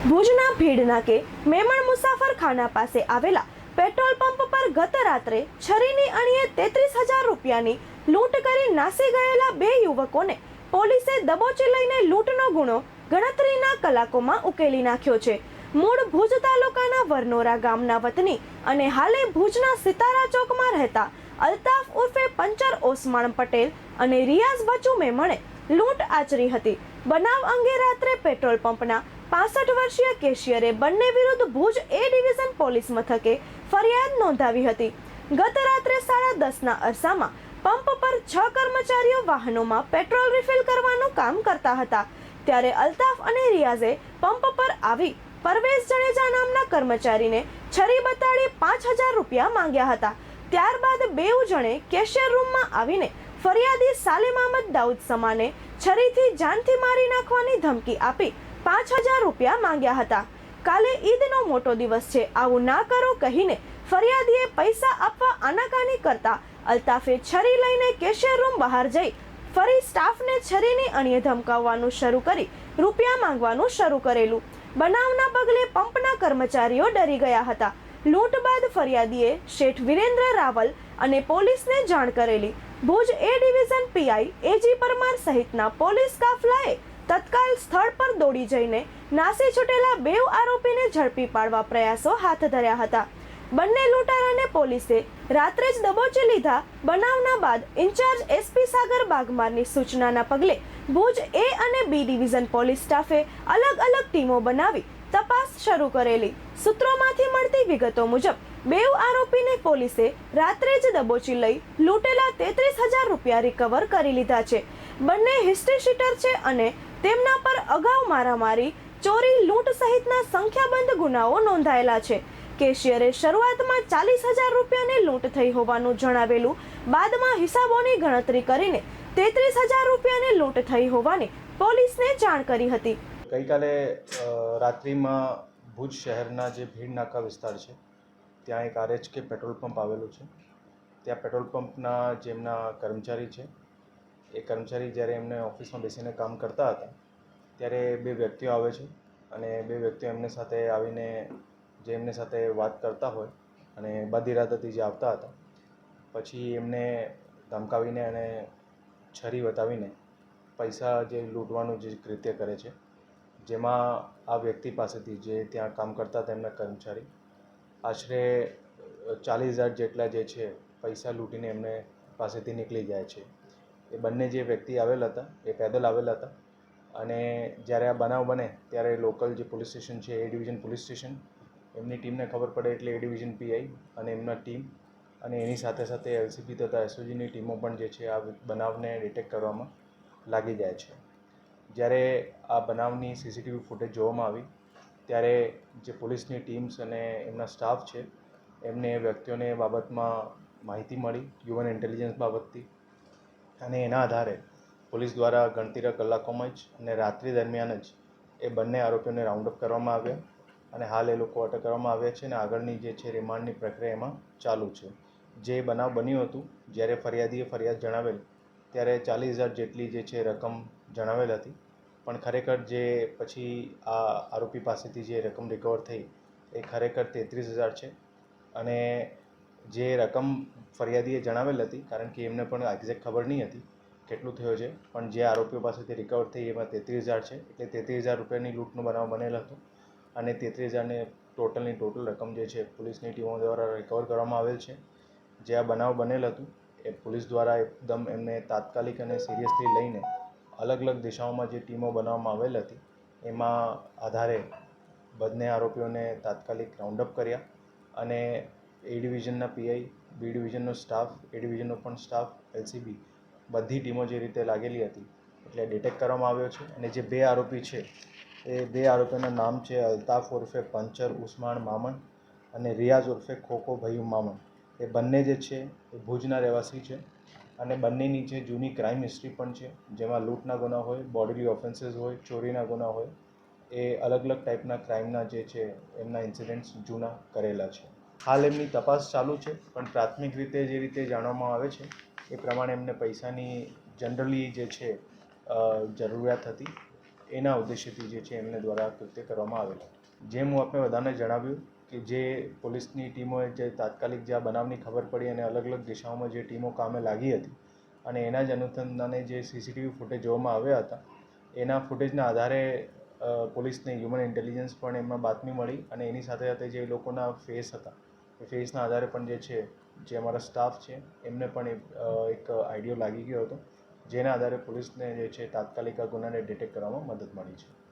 ભુજના ભીડનાકે મેમણ મુસાફરખાના પાસે આવેલા પેટ્રોલ પંપ પર ગત રાત્રે છરીની અણીએ 33,000 રૂપિયાની લૂંટ કરી નાસી ગયેલા બે યુવકોને પોલીસે દબોચી લઈને લૂંટનો ગુનો ગણતરીના કલાકોમાં ઉકેલી નાખ્યો છે. મૂળ ભુજ તાલુકાના વરનોરા ગામના વતની અને હાલે ભુજના સિતારા ચોકમાં રહેતા અલ્તાફ ઉર્ફે પંચર ઓસમાણ પટેલ અને રિયાઝ બચુ મેમણે લૂંટ આચરી હતી. બનાવ અંગે રાત્રે પેટ્રોલ પંપના 65 વર્ષીય કેશિયરે બંને વિરુદ્ધ ભુજ એ ડિવિઝન પોલીસ મથકે ફરિયાદ નોંધાવી હતી. ગત રાત્રે 10:30ના અરસામાં પંપ પર 6 કર્મચારીઓ વાહનોમાં પેટ્રોલ રિફિલ કરવાનું કામ કરતા હતા. ત્યારે અલ્તાફ અને રિયાઝે પંપ પર આવી પરવેઝ જડેજા નામના કર્મચારીને છરી બતાડી 5,000 રૂપિયા માંગ્યા હતા. ત્યારબાદ બેઉ જણે કેશિયર રૂમમાં આવીને ફરિયાદી સાલિમ અહમદ દાઉદ સમાને છરીથી જાનથી મારી નાખવાની ધમકી આપી 5,000 રૂપિયા માંગ્યા હતા. કાલે ઈદનો મોટો દિવસ છે, આવું ના કરો કહીને ફરિયાદીએ પૈસા આપવા આનાકાની કરતા અલ્તાફે છરી લઈને કેશિયર રૂમ બહાર જઈ ફરી સ્ટાફને છરીની અણીએ ધમકાવવાનું શરૂ કરી રૂપિયા માંગવાનું શરૂ કરેલું. બનાવના પગલે પંપના કર્મચારીઓ ડરી ગયા હતા. લૂંટ બાદ ફરિયાદીએ શેઠ વિરેન્દ્ર રાવલ અને પોલીસને જાણ કરેલી. ભુજ એ ડિવિઝન પીઆઈ એજી પરમાર સહિતના પોલીસ કાફલાએ તત્કાલ સ્થળ પર દોડી જઈને નાસી છૂટેલા બેઉ આરોપીને ઝડપી પાડવા પ્રયાસો હાથ ધર્યા હતા. બંને લૂંટારાને પોલીસે રાત્રે જ દબોચી લીધા. બનાવના બાદ ઇન્ચાર્જ એસપી સાગર બાગમારની સૂચનાના પગલે ભુજ એ અને બી ડિવિઝન પોલીસ સ્ટાફે અલગ અલગ ટીમો બનાવી તપાસ શરૂ કરેલી. સૂત્રોમાંથી મળતી વિગતો મુજબ બેઉ આરોપીને પોલીસે રાત્રે જ દબોચી લઈ લૂંટેલા 33,000 રૂપિયા રિકવર કરી લીધા છે. બંને હિસ્ટ્રી શીટર છે અને તેમના પર અગાઉ મારામારી, ચોરી, લૂંટ સહિતના સંખ્યાબંધ ગુનાઓ નોંધાયેલા છે. કેશિયરે શરૂઆતમાં 40,000 રૂપિયાની લૂંટ થઈ હોવાનું જણાવેલું. બાદમાં હિસાબોની ગણતરી કરીને 33,000 રૂપિયાની લૂંટ થઈ હોવાની પોલીસને જાણ કરી હતી. ગઈકાલે રાત્રિમાં ભુજ શહેરના જે ભીડ નાકા વિસ્તાર છે ત્યાં એક આરએચકે પેટ્રોલ પંપ આવેલું છે. ત્યાં પેટ્રોલ પંપના જેમના કર્મચારી છે એ કર્મચારી જ્યારે એમને ઓફિસમાં બેસીને કામ કરતા હતા ત્યારે બે વ્યક્તિઓ આવે છે અને બે વ્યક્તિઓ એમની સાથે આવીને જે એમની સાથે વાત કરતા હોય અને બદઇરાદાથી જે આવતા હતા પછી એમને ધમકાવીને અને છરી બતાવીને પૈસા જે લૂંટવાનું જે કૃત્ય કરે છે, જેમાં આ વ્યક્તિ પાસેથી જે ત્યાં કામ કરતા હતા એમના કર્મચારી આશરે 40,000 જેટલા જે છે પૈસા લૂંટીને એમને પાસેથી નીકળી જાય છે. એ બંને જે વ્યક્તિ આવેલા હતા એ પેદલ આવેલા હતા અને જ્યારે આ બનાવ બને ત્યારે લોકલ જે પોલીસ સ્ટેશન છે એ ડિવિઝન પોલીસ સ્ટેશન એમની ટીમને ખબર પડે એટલે એ ડિવિઝન પીઆઈ અને એમના ટીમ અને એની સાથે સાથે એલસીબી તથા એસઓજીની ટીમો પણ જે છે આ બનાવને ડિટેક્ટ કરવામાં લાગી જાય છે. જ્યારે આ બનાવની સીસીટીવી ફૂટેજ જોવામાં આવી ત્યારે જે પોલીસની ટીમ્સ અને એમના સ્ટાફ છે એમને એ વ્યક્તિઓને એ બાબતમાં માહિતી મળી હ્યુમન ઇન્ટેલિજન્સ બાબતથી અને એના આધારે પોલીસ દ્વારા ગણતરીના કલાકોમાં જ અને રાત્રિ દરમિયાન જ એ બંને આરોપીઓને રાઉન્ડ અપ કરવામાં આવ્યા અને હાલ એ લોકો અટક કરવામાં આવ્યા છે અને આગળની જે છે રિમાન્ડની પ્રક્રિયા એમાં ચાલુ છે. જે બનાવ બન્યું હતું જ્યારે ફરિયાદીએ ફરિયાદ જણાવેલ ત્યારે 40,000 જેટલી જે છે રકમ જણાવેલ હતી, પણ ખરેખર જે પછી આ આરોપી પાસેથી જે રકમ રિકવર થઈ એ ખરેખર 33,000 છે અને જે રકમ ફરિયાદીએ જણાવેલ હતી કારણ કે એમને પણ એક્ઝેક્ટ ખબર નહીં હતી કેટલું થયો છે, પણ જે આરોપીઓ પાસેથી રિકવર થઈ એમાં 33,000 છે એટલે 33,000 રૂપિયાની લૂંટનો બનાવ બનેલ હતો અને 33,000ને ટોટલ રકમ જે છે પોલીસની ટીમો દ્વારા રિકવર કરવામાં આવેલ છે. જે આ બનાવ બનેલ હતું એ પોલીસ દ્વારા એકદમ એમને તાત્કાલિક અને સિરિયસલી લઈને અલગ અલગ દિશાઓમાં જે ટીમો બનાવવામાં આવેલ હતી એમાં આધારે બંને આરોપીઓને તાત્કાલિક રાઉન્ડઅપ કર્યા અને એ ડિવિઝનના પીઆઈ, બી ડિવિઝનનો સ્ટાફ, એ ડિવિઝનનો પણ સ્ટાફ, એલસીબી બધી ટીમો જે રીતે લાગેલી હતી એટલે ડિટેક્ટ કરવામાં આવ્યો છે. અને જે બે આરોપી છે એ બે આરોપીઓના નામ છે અલ્તાફ ઉર્ફે પંચર ઉસ્માન મામણ અને રિયાઝ ઉર્ફે ખોખો ભયું મામણ. એ બંને જે છે એ ભુજના રહેવાસી છે અને બંનેની જે જૂની ક્રાઇમ હિસ્ટ્રી પણ છે, જેમાં લૂંટના ગુના હોય, બોડીલી ઓફેન્સીસ હોય, ચોરીના ગુના હોય, એ અલગ અલગ ટાઈપના ક્રાઇમના જે છે એમના ઇન્સિડન્ટ્સ જૂના કરેલા છે. હાલ એમની તપાસ ચાલુ છે, પણ પ્રાથમિક રીતે જે રીતે જાણવામાં આવે છે એ પ્રમાણે એમને પૈસાની જનરલી જે છે જરૂરિયાત હતી એના ઉદ્દેશ્યથી જે છે એમને દ્વારા કૃત્ય કરવામાં આવેલું. જેમ હું આપને બધાને જણાવ્યું કે જે પોલીસની ટીમોએ જે તાત્કાલિક જે આ બનાવની ખબર પડી અને અલગ અલગ દિશાઓમાં જે ટીમો કામે લાગી હતી અને એના જ અનુસંધાને જે સીસીટીવી ફૂટેજ જોવામાં આવ્યા હતા એના ફૂટેજના આધારે પોલીસને હ્યુમન ઇન્ટેલિજન્સ પણ એમાં બાતમી મળી અને એની સાથે સાથે જે લોકોના ફેસ હતા એ ફેસના આધારે પણ જે છે જે અમારા સ્ટાફ છે એમને પણ એક આઈડિયો લાગી ગયો હતો, જેના આધારે પોલીસને જે છે તાત્કાલિક આ ગુનાને ડિટેક્ટ કરવામાં મદદ મળી છે.